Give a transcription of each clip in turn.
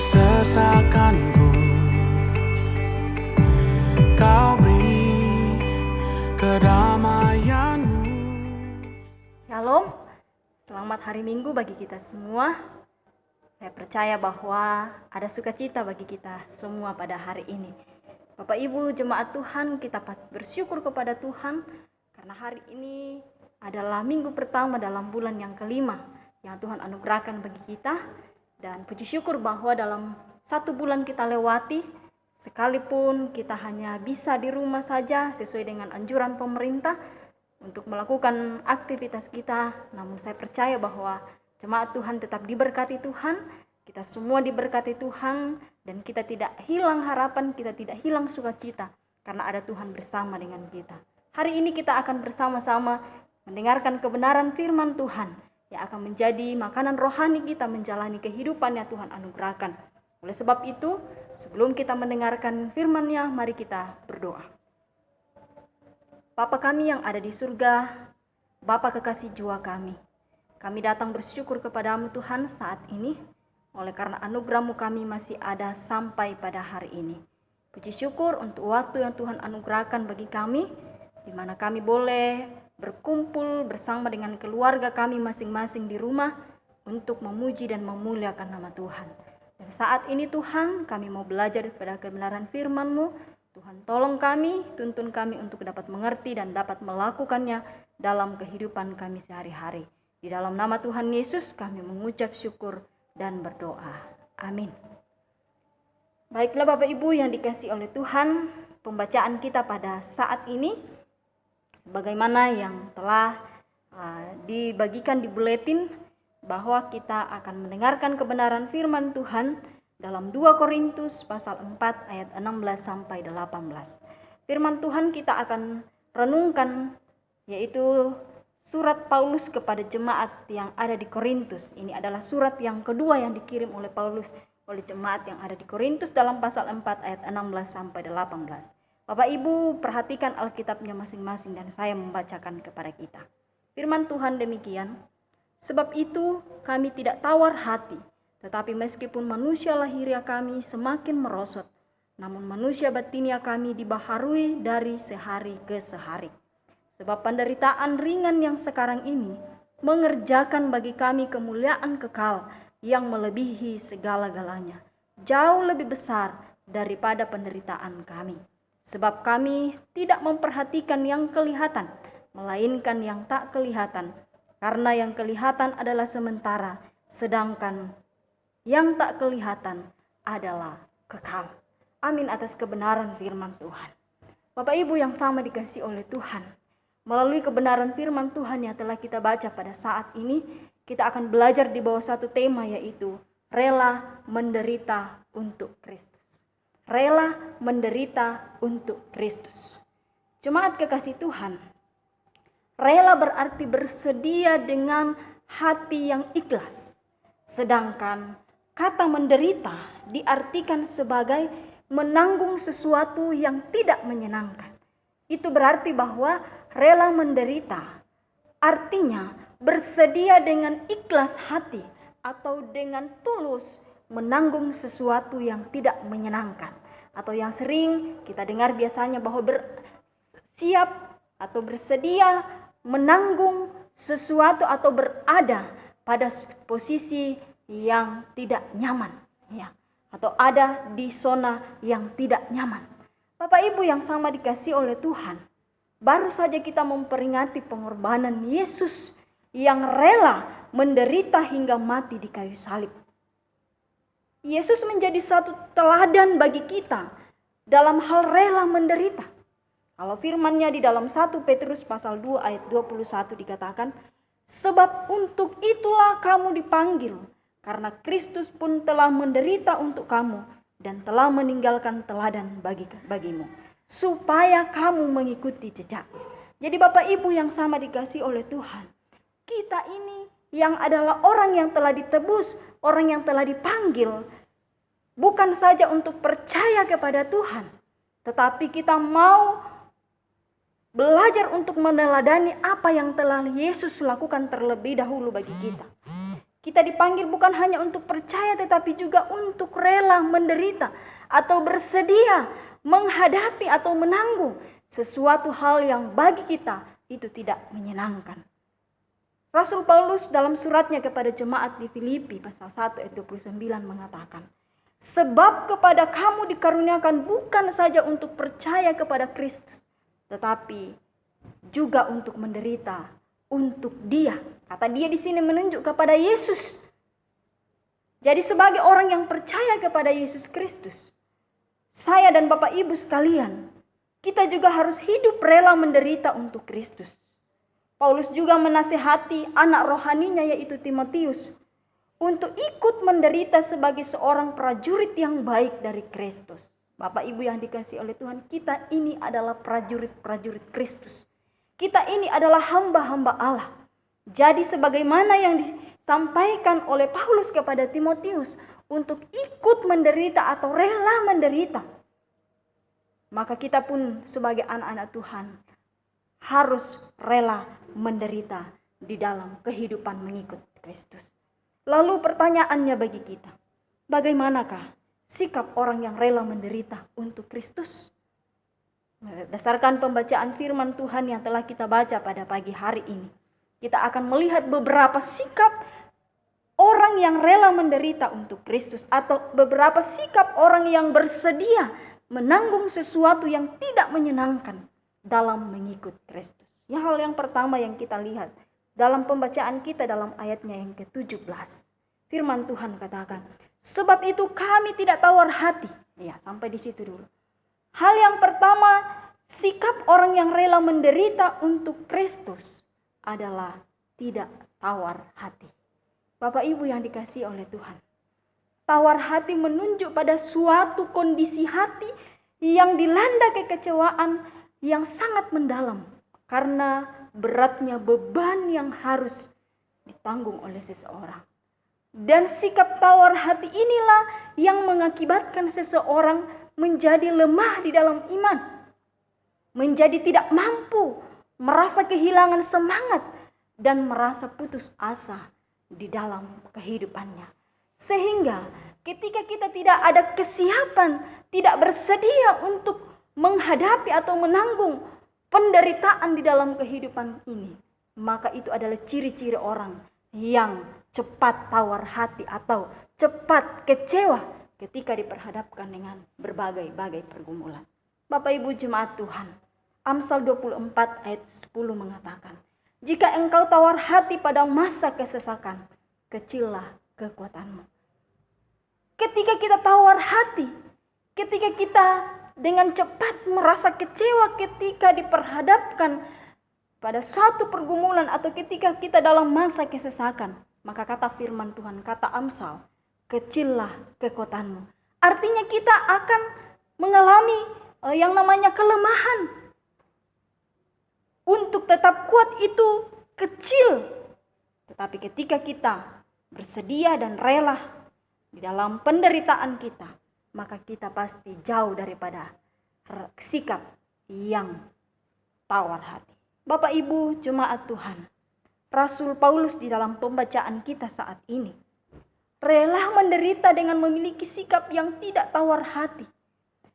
kesesakanku, Kau beri kedamaianmu. Shalom, selamat hari Minggu bagi kita semua. Saya percaya bahwa ada sukacita bagi kita semua pada hari ini. Bapak Ibu jemaat Tuhan, kita bersyukur kepada Tuhan karena hari ini adalah minggu pertama dalam bulan yang kelima yang Tuhan anugerahkan bagi kita. Dan puji syukur bahwa dalam satu bulan kita lewati, sekalipun kita hanya bisa di rumah saja sesuai dengan anjuran pemerintah untuk melakukan aktivitas kita, namun saya percaya bahwa jemaat Tuhan tetap diberkati Tuhan, kita semua diberkati Tuhan, dan kita tidak hilang harapan, kita tidak hilang sukacita, karena ada Tuhan bersama dengan kita. Hari ini kita akan bersama-sama mendengarkan kebenaran firman Tuhan, yang akan menjadi makanan rohani kita menjalani kehidupan yang Tuhan anugerahkan. Oleh sebab itu, sebelum kita mendengarkan firman-Nya, mari kita berdoa. Bapa kami yang ada di surga, Bapa kekasih jiwa kami datang bersyukur kepadamu Tuhan saat ini, oleh karena anugerah-Mu kami masih ada sampai pada hari ini. Puji syukur untuk waktu yang Tuhan anugerahkan bagi kami, di mana kami boleh berkumpul bersama dengan keluarga kami masing-masing di rumah untuk memuji dan memuliakan nama Tuhan. Dan saat ini Tuhan, kami mau belajar pada kebenaran firman-Mu. Tuhan tolong kami, tuntun kami untuk dapat mengerti dan dapat melakukannya dalam kehidupan kami sehari-hari. Di dalam nama Tuhan Yesus kami mengucap syukur dan berdoa. Amin. Baiklah Bapak Ibu yang dikasihi oleh Tuhan, pembacaan kita pada saat ini sebagaimana yang telah dibagikan di buletin, bahwa kita akan mendengarkan kebenaran firman Tuhan dalam 2 Korintus pasal 4 ayat 16 sampai 18. Firman Tuhan kita akan renungkan yaitu surat Paulus kepada jemaat yang ada di Korintus. Ini adalah surat yang kedua yang dikirim oleh Paulus oleh jemaat yang ada di Korintus dalam pasal 4 ayat 16 sampai 18. Bapak Ibu perhatikan Alkitabnya masing-masing dan saya membacakan kepada kita. Firman Tuhan demikian, sebab itu kami tidak tawar hati, tetapi meskipun manusia lahiriah kami semakin merosot, namun manusia batinia kami dibaharui dari sehari ke sehari. Sebab penderitaan ringan yang sekarang ini mengerjakan bagi kami kemuliaan kekal yang melebihi segala-galanya, jauh lebih besar daripada penderitaan kami. Sebab kami tidak memperhatikan yang kelihatan, melainkan yang tak kelihatan. Karena yang kelihatan adalah sementara, sedangkan yang tak kelihatan adalah kekal. Amin atas kebenaran firman Tuhan. Bapak Ibu yang sama dikasihi oleh Tuhan, melalui kebenaran firman Tuhan yang telah kita baca pada saat ini, kita akan belajar di bawah satu tema yaitu rela menderita untuk Kristus. Rela menderita untuk Kristus. Jemaat kekasih Tuhan, rela berarti bersedia dengan hati yang ikhlas. Sedangkan kata menderita diartikan sebagai menanggung sesuatu yang tidak menyenangkan. Itu berarti bahwa rela menderita artinya bersedia dengan ikhlas hati atau dengan tulus menanggung sesuatu yang tidak menyenangkan, atau yang sering kita dengar biasanya bahwa bersiap atau bersedia menanggung sesuatu atau berada pada posisi yang tidak nyaman, ya, atau ada di zona yang tidak nyaman. Bapak Ibu yang sama dikasihi oleh Tuhan, baru saja kita memperingati pengorbanan Yesus yang rela menderita hingga mati di kayu salib. Yesus menjadi satu teladan bagi kita dalam hal rela menderita. Kalau firman-Nya di dalam 1 Petrus pasal 2 ayat 21 dikatakan, sebab untuk itulah kamu dipanggil, karena Kristus pun telah menderita untuk kamu dan telah meninggalkan teladan bagimu, supaya kamu mengikuti jejaknya. Jadi Bapak Ibu yang sama dikasihi oleh Tuhan, kita ini yang adalah orang yang telah ditebus, orang yang telah dipanggil, bukan saja untuk percaya kepada Tuhan, tetapi kita mau belajar untuk meneladani apa yang telah Yesus lakukan terlebih dahulu bagi kita. Kita dipanggil bukan hanya untuk percaya tetapi juga untuk rela menderita atau bersedia menghadapi atau menanggung sesuatu hal yang bagi kita itu tidak menyenangkan. Rasul Paulus dalam suratnya kepada jemaat di Filipi pasal 1 ayat 29 mengatakan, sebab kepada kamu dikaruniakan bukan saja untuk percaya kepada Kristus, tetapi juga untuk menderita untuk Dia. Kata Dia di sini menunjuk kepada Yesus. Jadi sebagai orang yang percaya kepada Yesus Kristus, saya dan Bapak Ibu sekalian, kita juga harus hidup rela menderita untuk Kristus. Paulus juga menasihati anak rohaninya yaitu Timotius untuk ikut menderita sebagai seorang prajurit yang baik dari Kristus. Bapak Ibu yang dikasihi oleh Tuhan, kita ini adalah prajurit-prajurit Kristus. Kita ini adalah hamba-hamba Allah. Jadi sebagaimana yang disampaikan oleh Paulus kepada Timotius untuk ikut menderita atau rela menderita, maka kita pun sebagai anak-anak Tuhan harus rela menderita di dalam kehidupan mengikut Kristus. Lalu pertanyaannya bagi kita, bagaimanakah sikap orang yang rela menderita untuk Kristus? Berdasarkan pembacaan firman Tuhan yang telah kita baca pada pagi hari ini, kita akan melihat beberapa sikap orang yang rela menderita untuk Kristus atau beberapa sikap orang yang bersedia menanggung sesuatu yang tidak menyenangkan dalam mengikut Kristus. Hal yang pertama yang kita lihat dalam pembacaan kita dalam ayatnya yang ke-17. Firman Tuhan katakan, sebab itu kami tidak tawar hati. Ya, sampai di situ dulu. Hal yang pertama, sikap orang yang rela menderita untuk Kristus adalah tidak tawar hati. Bapak Ibu yang dikasihi oleh Tuhan, tawar hati menunjuk pada suatu kondisi hati yang dilanda kekecewaan yang sangat mendalam karena beratnya beban yang harus ditanggung oleh seseorang. Dan sikap tawar hati inilah yang mengakibatkan seseorang menjadi lemah di dalam iman, menjadi tidak mampu, merasa kehilangan semangat, dan merasa putus asa di dalam kehidupannya. Sehingga ketika kita tidak ada kesiapan, tidak bersedia untuk menghadapi atau menanggung penderitaan di dalam kehidupan ini, maka itu adalah ciri-ciri orang yang cepat tawar hati atau cepat kecewa ketika diperhadapkan dengan berbagai-bagai pergumulan. Bapak Ibu jemaat Tuhan, Amsal 24 ayat 10 mengatakan, jika engkau tawar hati pada masa kesesakan, kecillah kekuatanmu. Ketika kita tawar hati, ketika kita dengan cepat merasa kecewa ketika diperhadapkan pada suatu pergumulan atau ketika kita dalam masa kesesakan, maka kata firman Tuhan, kata Amsal, kecillah kekuatanmu. Artinya kita akan mengalami yang namanya kelemahan. Untuk tetap kuat itu kecil. Tetapi ketika kita bersedia dan rela di dalam penderitaan kita, maka kita pasti jauh daripada sikap yang tawar hati. Bapak Ibu jemaat Tuhan, Rasul Paulus di dalam pembacaan kita saat ini rela menderita dengan memiliki sikap yang tidak tawar hati,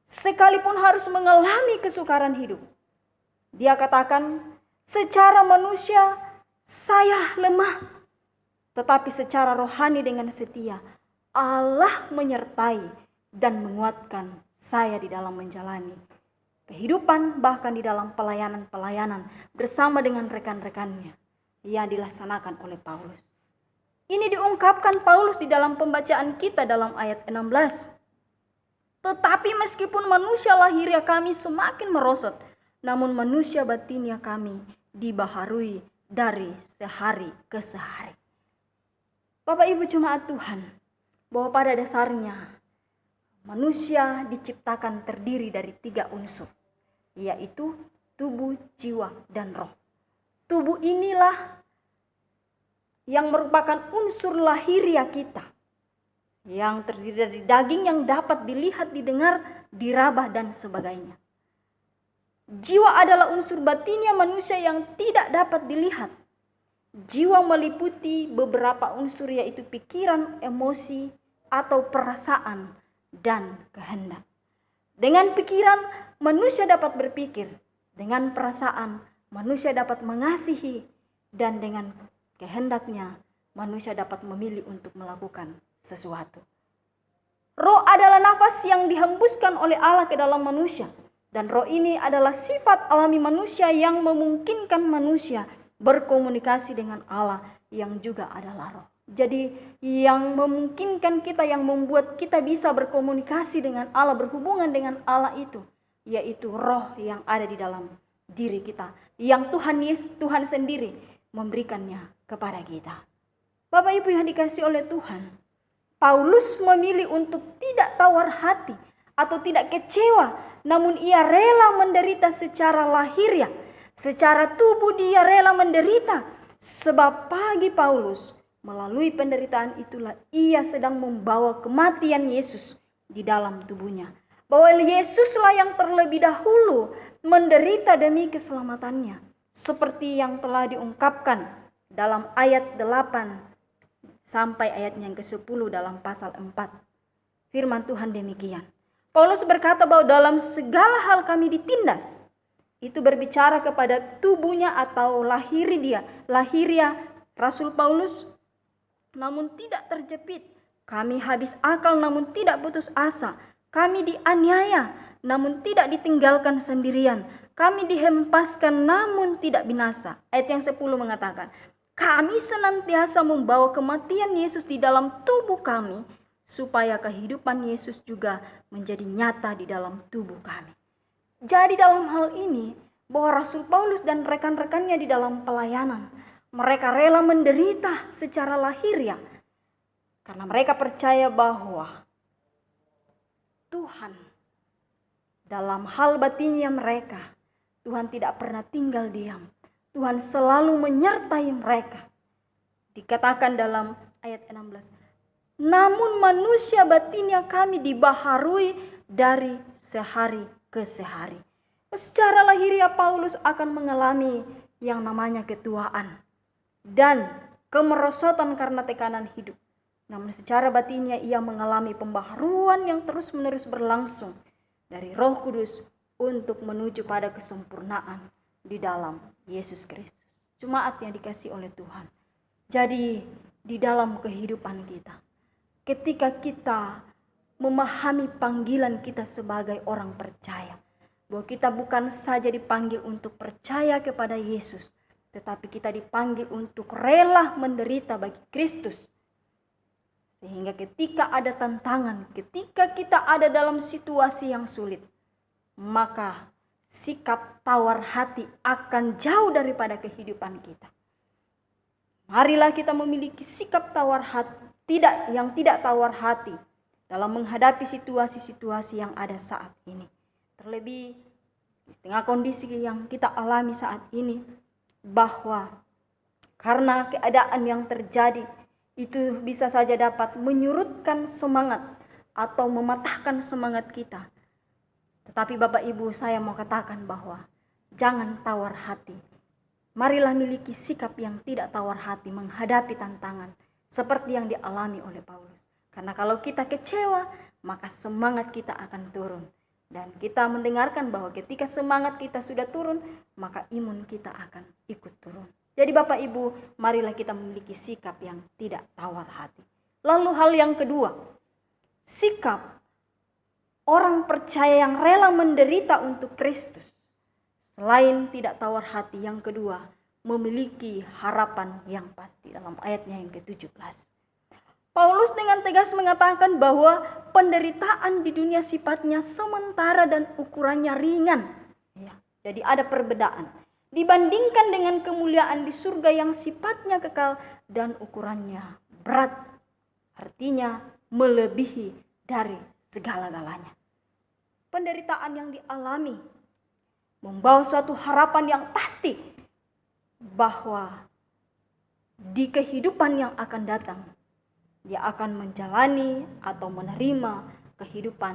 sekalipun harus mengalami kesukaran hidup. Dia katakan, secara manusia saya lemah, tetapi secara rohani dengan setia Allah menyertai dan menguatkan saya di dalam menjalani kehidupan, bahkan di dalam pelayanan-pelayanan bersama dengan rekan-rekannya yang dilaksanakan oleh Paulus. Ini diungkapkan Paulus di dalam pembacaan kita dalam ayat 16. Tetapi meskipun manusia lahiriah kami semakin merosot, namun manusia batinnya kami dibaharui dari sehari ke sehari. Bapak Ibu jemaat Tuhan, bahwa pada dasarnya manusia diciptakan terdiri dari 3 unsur, yaitu tubuh, jiwa, dan roh. Tubuh inilah yang merupakan unsur lahiriah kita, yang terdiri dari daging yang dapat dilihat, didengar, diraba, dan sebagainya. Jiwa adalah unsur batinnya manusia yang tidak dapat dilihat. Jiwa meliputi beberapa unsur, yaitu pikiran, emosi, atau perasaan, dan kehendak. Dengan pikiran, manusia dapat berpikir. Dengan perasaan, manusia dapat mengasihi. Dan dengan kehendaknya, manusia dapat memilih untuk melakukan sesuatu. Roh adalah nafas yang dihembuskan oleh Allah ke dalam manusia. Dan roh ini adalah sifat alami manusia yang memungkinkan manusia berkomunikasi dengan Allah yang juga adalah roh. Jadi yang memungkinkan kita, yang membuat kita bisa berkomunikasi dengan Allah, berhubungan dengan Allah itu, yaitu roh yang ada di dalam diri kita, yang Tuhan sendiri memberikannya kepada kita. Bapak Ibu yang dikasihi oleh Tuhan, Paulus memilih untuk tidak tawar hati atau tidak kecewa, namun ia rela menderita secara lahiriah. Secara tubuh dia rela menderita, sebab bagi Paulus melalui penderitaan itulah ia sedang membawa kematian Yesus di dalam tubuhnya. Bahwa Yesuslah yang terlebih dahulu menderita demi keselamatannya, seperti yang telah diungkapkan dalam ayat 8 sampai ayatnya yang ke-10 dalam pasal 4. Firman Tuhan demikian. Paulus berkata bahwa dalam segala hal kami ditindas. Itu berbicara kepada tubuhnya atau lahiriah Rasul Paulus, namun tidak terjepit. Kami habis akal namun tidak putus asa. Kami dianiaya namun tidak ditinggalkan sendirian. Kami dihempaskan namun tidak binasa. Ayat yang 10 mengatakan, kami senantiasa membawa kematian Yesus di dalam tubuh kami, supaya kehidupan Yesus juga menjadi nyata di dalam tubuh kami. Jadi dalam hal ini, bahwa Rasul Paulus dan rekan-rekannya di dalam pelayanan, mereka rela menderita secara lahiriah, karena mereka percaya bahwa Tuhan dalam hal batinnya mereka, Tuhan tidak pernah tinggal diam. Tuhan selalu menyertai mereka. Dikatakan dalam ayat 16, namun manusia batinnya kami dibaharui dari sehari ke sehari. Secara lahiriah Paulus akan mengalami yang namanya ketuaan dan kemerosotan karena tekanan hidup. Namun secara batinnya ia mengalami pembaharuan yang terus-menerus berlangsung dari Roh Kudus untuk menuju pada kesempurnaan di dalam Yesus Kristus. Jemaat yang dikasihi oleh Tuhan. Jadi di dalam kehidupan kita, ketika kita memahami panggilan kita sebagai orang percaya, bahwa kita bukan saja dipanggil untuk percaya kepada Yesus, tetapi kita dipanggil untuk rela menderita bagi Kristus. Sehingga ketika ada tantangan, ketika kita ada dalam situasi yang sulit, maka sikap tawar hati akan jauh daripada kehidupan kita. Marilah kita memiliki sikap tawar hati, yang tidak tawar hati dalam menghadapi situasi-situasi yang ada saat ini. Terlebih di tengah kondisi yang kita alami saat ini, bahwa karena keadaan yang terjadi itu bisa saja dapat menyurutkan semangat atau mematahkan semangat kita. Tetapi Bapak Ibu, saya mau katakan bahwa jangan tawar hati. Marilah miliki sikap yang tidak tawar hati menghadapi tantangan seperti yang dialami oleh Paulus. Karena kalau kita kecewa, maka semangat kita akan turun. Dan kita mendengarkan bahwa ketika semangat kita sudah turun, maka imun kita akan ikut turun. Jadi Bapak Ibu, marilah kita memiliki sikap yang tidak tawar hati. Lalu hal yang kedua, sikap orang percaya yang rela menderita untuk Kristus. Selain tidak tawar hati, yang kedua, memiliki harapan yang pasti dalam ayatnya yang ke-17. Paulus dengan tegas mengatakan bahwa penderitaan di dunia sifatnya sementara dan ukurannya ringan. Ya, jadi ada perbedaan. Dibandingkan dengan kemuliaan di surga yang sifatnya kekal dan ukurannya berat. Artinya melebihi dari segala-galanya. Penderitaan yang dialami membawa suatu harapan yang pasti bahwa di kehidupan yang akan datang, dia akan menjalani atau menerima kehidupan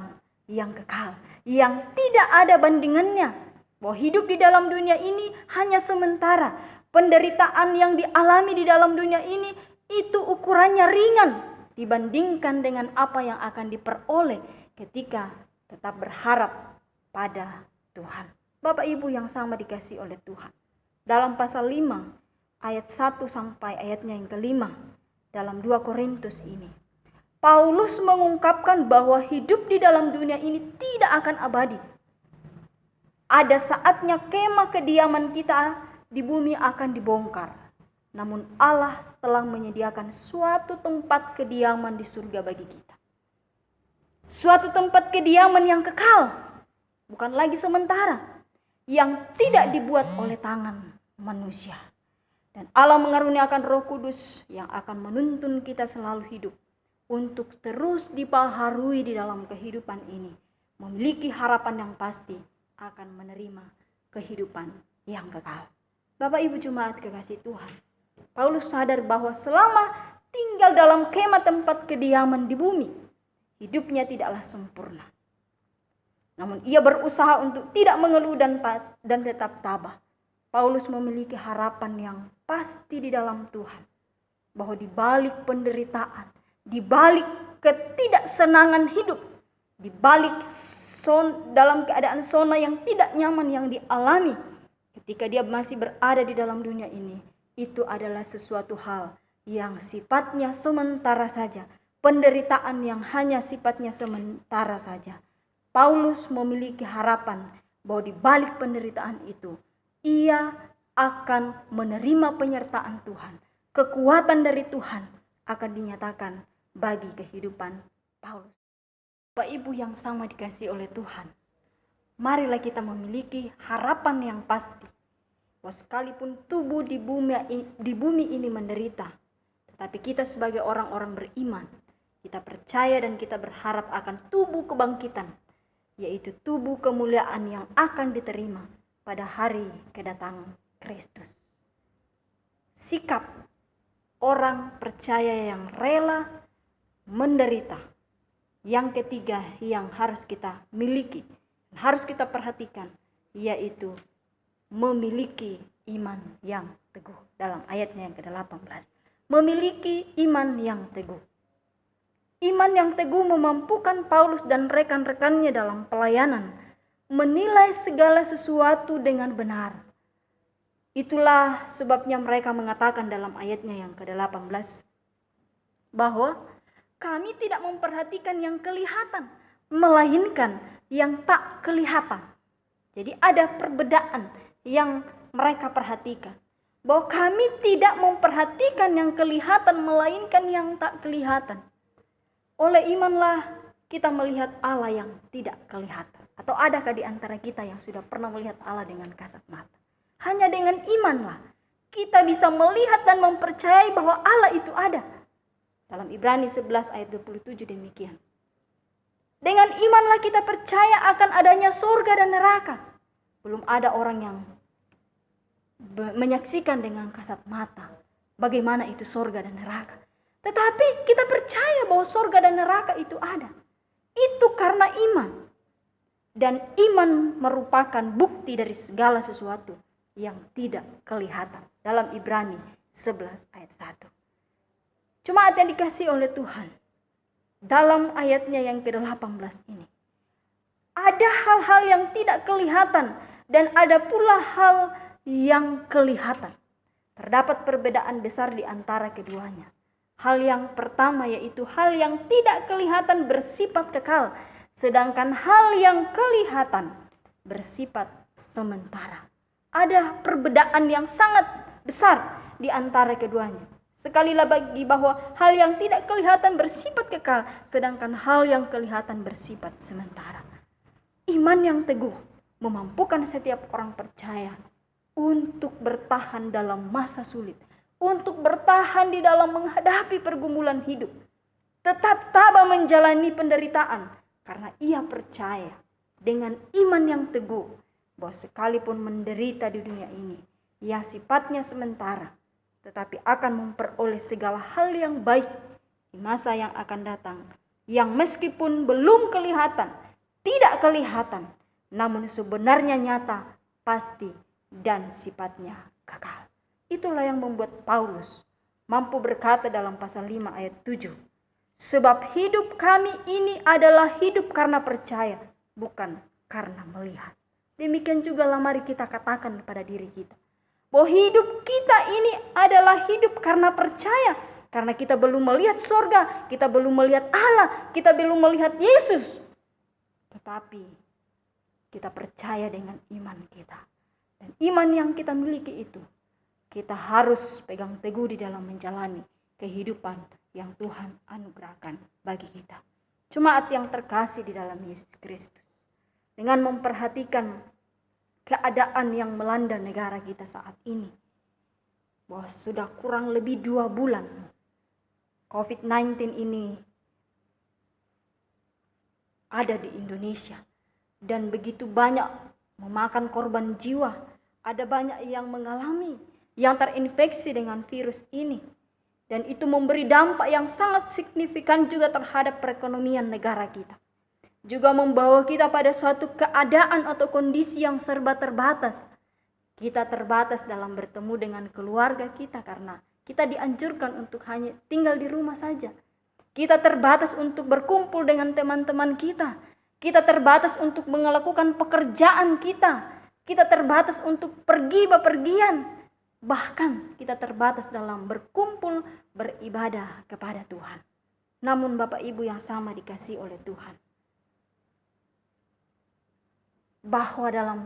yang kekal, yang tidak ada bandingannya. Bahwa hidup di dalam dunia ini hanya sementara. Penderitaan yang dialami di dalam dunia ini itu ukurannya ringan dibandingkan dengan apa yang akan diperoleh ketika tetap berharap pada Tuhan. Bapak Ibu yang sama dikasihi oleh Tuhan. Dalam pasal 5 ayat 1 sampai ayatnya yang kelima dalam 2 Korintus ini, Paulus mengungkapkan bahwa hidup di dalam dunia ini tidak akan abadi. Ada saatnya kemah kediaman kita di bumi akan dibongkar. Namun Allah telah menyediakan suatu tempat kediaman di surga bagi kita. Suatu tempat kediaman yang kekal, bukan lagi sementara, yang tidak dibuat oleh tangan manusia. Dan Allah mengaruniakan Roh Kudus yang akan menuntun kita selalu hidup untuk terus dibaharui di dalam kehidupan ini, memiliki harapan yang pasti akan menerima kehidupan yang kekal. Bapak Ibu jemaat kekasih Tuhan, Paulus sadar bahwa selama tinggal dalam kemah tempat kediaman di bumi, hidupnya tidaklah sempurna. Namun ia berusaha untuk tidak mengeluh dan tetap tabah. Paulus memiliki harapan yang pasti di dalam Tuhan, bahwa di balik penderitaan, di balik ketidaksenangan hidup, di balik dalam keadaan zona yang tidak nyaman yang dialami, ketika dia masih berada di dalam dunia ini, itu adalah sesuatu hal yang sifatnya sementara saja. Penderitaan yang hanya sifatnya sementara saja. Paulus memiliki harapan bahwa di balik penderitaan itu, ia akan menerima penyertaan Tuhan. Kekuatan dari Tuhan akan dinyatakan bagi kehidupan Paulus. Bapak Ibu yang sama dikasihi oleh Tuhan, marilah kita memiliki harapan yang pasti bahwa sekalipun tubuh di bumi ini menderita, tetapi kita sebagai orang-orang beriman, kita percaya dan kita berharap akan tubuh kebangkitan, yaitu tubuh kemuliaan yang akan diterima pada hari kedatangan Kristus. Sikap orang percaya yang rela menderita. Yang ketiga yang harus kita miliki, harus kita perhatikan, yaitu memiliki iman yang teguh. Dalam ayatnya yang ke-18, memiliki iman yang teguh. Iman yang teguh memampukan Paulus dan rekan-rekannya dalam pelayanan menilai segala sesuatu dengan benar. Itulah sebabnya mereka mengatakan dalam ayatnya yang ke-18 bahwa kami tidak memperhatikan yang kelihatan, melainkan yang tak kelihatan. Jadi ada perbedaan yang mereka perhatikan. Bahwa kami tidak memperhatikan yang kelihatan, melainkan yang tak kelihatan. Oleh imanlah kita melihat Allah yang tidak kelihatan. Atau adakah di antara kita yang sudah pernah melihat Allah dengan kasat mata? Hanya dengan imanlah kita bisa melihat dan mempercayai bahwa Allah itu ada. Dalam Ibrani 11 ayat 27 demikian. Dengan imanlah kita percaya akan adanya surga dan neraka. Belum ada orang yang menyaksikan dengan kasat mata bagaimana itu surga dan neraka. Tetapi kita percaya bahwa surga dan neraka itu ada. Itu karena iman. Dan iman merupakan bukti dari segala sesuatu yang tidak kelihatan. Dalam Ibrani 11 ayat 1. Jemaat yang dikasihi oleh Tuhan, dalam ayatnya yang ke-18 ini, ada hal-hal yang tidak kelihatan dan ada pula hal yang kelihatan. Terdapat perbedaan besar di antara keduanya. Hal yang pertama yaitu hal yang tidak kelihatan bersifat kekal, sedangkan hal yang kelihatan bersifat sementara. Ada perbedaan yang sangat besar di antara keduanya. Sekali lagi bahwa hal yang tidak kelihatan bersifat kekal, sedangkan hal yang kelihatan bersifat sementara. Iman yang teguh memampukan setiap orang percaya untuk bertahan dalam masa sulit, untuk bertahan di dalam menghadapi pergumulan hidup, tetap tabah menjalani penderitaan, karena ia percaya dengan iman yang teguh bahwa sekalipun menderita di dunia ini, ia sifatnya sementara, tetapi akan memperoleh segala hal yang baik di masa yang akan datang, yang meskipun belum kelihatan, tidak kelihatan, namun sebenarnya nyata, pasti, dan sifatnya kekal. Itulah yang membuat Paulus mampu berkata dalam pasal 5 ayat 7. Sebab hidup kami ini adalah hidup karena percaya, bukan karena melihat. Demikian juga mari kita katakan kepada diri kita, bahwa hidup kita ini adalah hidup karena percaya. Karena kita belum melihat surga, kita belum melihat Allah, kita belum melihat Yesus. Tetapi kita percaya dengan iman kita. Dan iman yang kita miliki itu, kita harus pegang teguh di dalam menjalani kehidupan yang Tuhan anugerahkan bagi kita. Jemaat yang terkasih di dalam Yesus Kristus. Dengan memperhatikan keadaan yang melanda negara kita saat ini. Bahwa sudah kurang lebih 2 bulan COVID-19 ini ada di Indonesia. Dan begitu banyak memakan korban jiwa. Ada banyak yang mengalami, yang terinfeksi dengan virus ini. Dan itu memberi dampak yang sangat signifikan juga terhadap perekonomian negara kita. Juga membawa kita pada suatu keadaan atau kondisi yang serba terbatas. Kita terbatas dalam bertemu dengan keluarga kita karena kita dianjurkan untuk hanya tinggal di rumah saja. Kita terbatas untuk berkumpul dengan teman-teman kita. Kita terbatas untuk melakukan pekerjaan kita. Kita terbatas untuk pergi bepergian. Bahkan kita terbatas dalam berkumpul beribadah kepada Tuhan. Namun Bapak Ibu yang sama dikasihi oleh Tuhan, bahwa dalam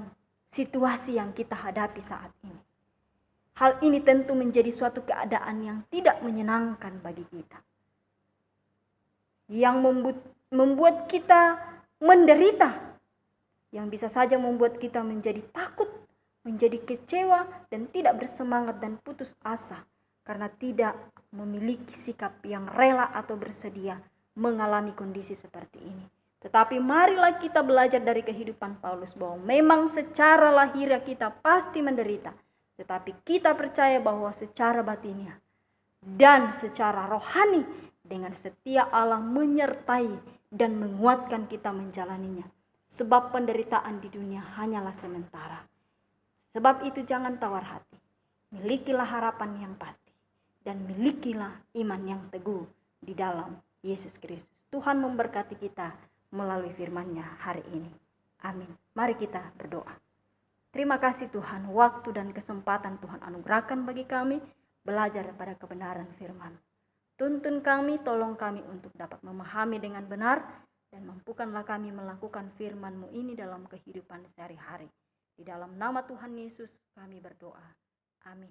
situasi yang kita hadapi saat ini, hal ini tentu menjadi suatu keadaan yang tidak menyenangkan bagi kita. Yang membuat kita menderita. Yang bisa saja membuat kita menjadi takut, menjadi kecewa, dan tidak bersemangat dan putus asa. Karena tidak memiliki sikap yang rela atau bersedia mengalami kondisi seperti ini. Tetapi marilah kita belajar dari kehidupan Paulus bahwa memang secara lahiriah kita pasti menderita. Tetapi kita percaya bahwa secara batinnya dan secara rohani dengan setia Allah menyertai dan menguatkan kita menjalaninya. Sebab penderitaan di dunia hanyalah sementara. Sebab itu jangan tawar hati. Milikilah harapan yang pasti. Dan milikilah iman yang teguh di dalam Yesus Kristus. Tuhan memberkati kita melalui firman-Nya hari ini. Amin. Mari kita berdoa. Terima kasih Tuhan, waktu dan kesempatan Tuhan anugerahkan bagi kami belajar pada kebenaran firman. Tuntun kami, tolong kami untuk dapat memahami dengan benar dan mampukanlah kami melakukan firman-Mu ini dalam kehidupan sehari-hari. Di dalam nama Tuhan Yesus kami berdoa. Amin.